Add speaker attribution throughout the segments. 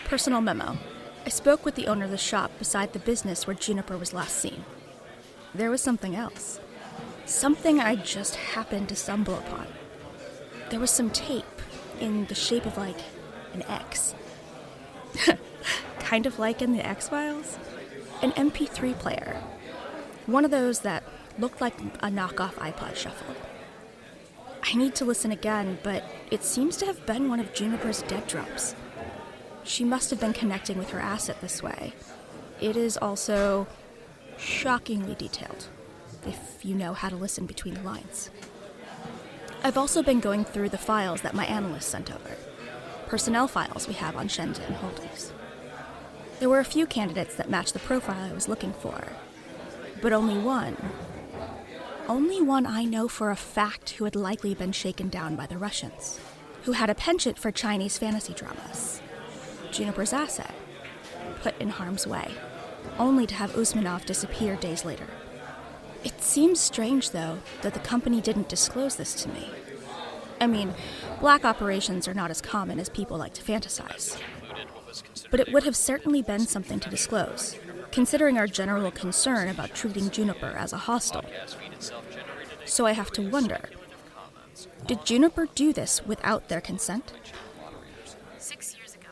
Speaker 1: Personal memo. I spoke with the owner of the shop beside the business where Juniper was last seen. There was something else. Something I just happened to stumble upon. There was some tape in the shape of, like, an X. Kind of like in the X-Files. An MP3 player. One of those that looked like a knockoff iPod Shuffle. I need to listen again, but it seems to have been one of Juniper's dead drops. She must have been connecting with her asset this way. It is also shockingly detailed, if you know how to listen between the lines. I've also been going through the files that my analyst sent over. Personnel files we have on Shenzhen Holdings. There were a few candidates that matched the profile I was looking for, but only one I know for a fact who had likely been shaken down by the Russians, who had a penchant for Chinese fantasy dramas. Juniper's asset, put in harm's way, only to have Usmanov disappear days later. It seems strange, though, that the company didn't disclose this to me. I mean, black operations are not as common as people like to fantasize. But it would have certainly been something to disclose, considering our general concern about treating Juniper as a hostile. So I have to wonder, did Juniper do this without their consent?
Speaker 2: 6 years ago,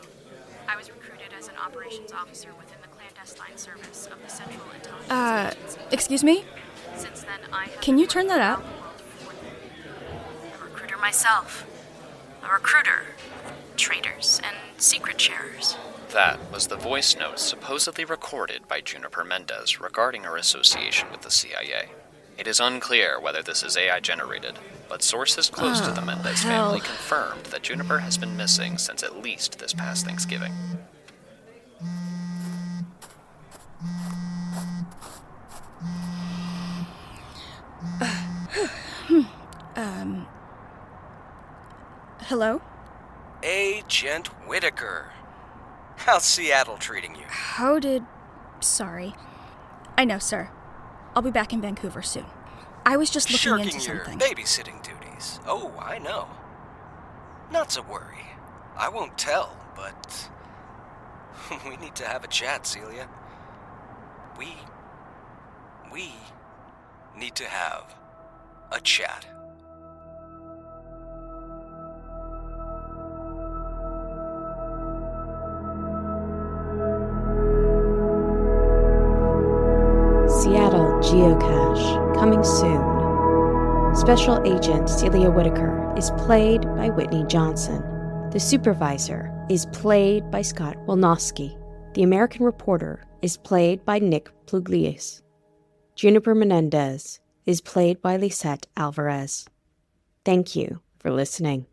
Speaker 2: I was recruited as an operations officer within the clandestine service of the Central Intelligence Agency.
Speaker 1: Excuse me?
Speaker 2: Since then, I have
Speaker 1: Can you turn that up?
Speaker 2: A recruiter myself. A recruiter. Traitors and secret sharers.
Speaker 3: That was the voice note supposedly recorded by Juniper Menendez regarding her association with the CIA. It is unclear whether this is AI generated, but sources close to the Menendez family confirmed that Juniper has been missing since at least this past Thanksgiving.
Speaker 1: Hello?
Speaker 4: Agent Whittaker. How's Seattle treating you?
Speaker 1: Sorry. I know, sir. I'll be back in Vancouver soon. I was just looking into something.
Speaker 4: Shirking your babysitting duties. Oh, I know. Not to worry. I won't tell, but we need to have a chat, Celia. We need to have a chat.
Speaker 5: Seattle Geocache, coming soon. Special Agent Celia Whittaker is played by Whitney Johnson. The Supervisor is played by Scott Welnosky. The American Reporter is played by Nic Pugliese. Juniper Menendez is played by Lisette Alvarez. Thank you for listening.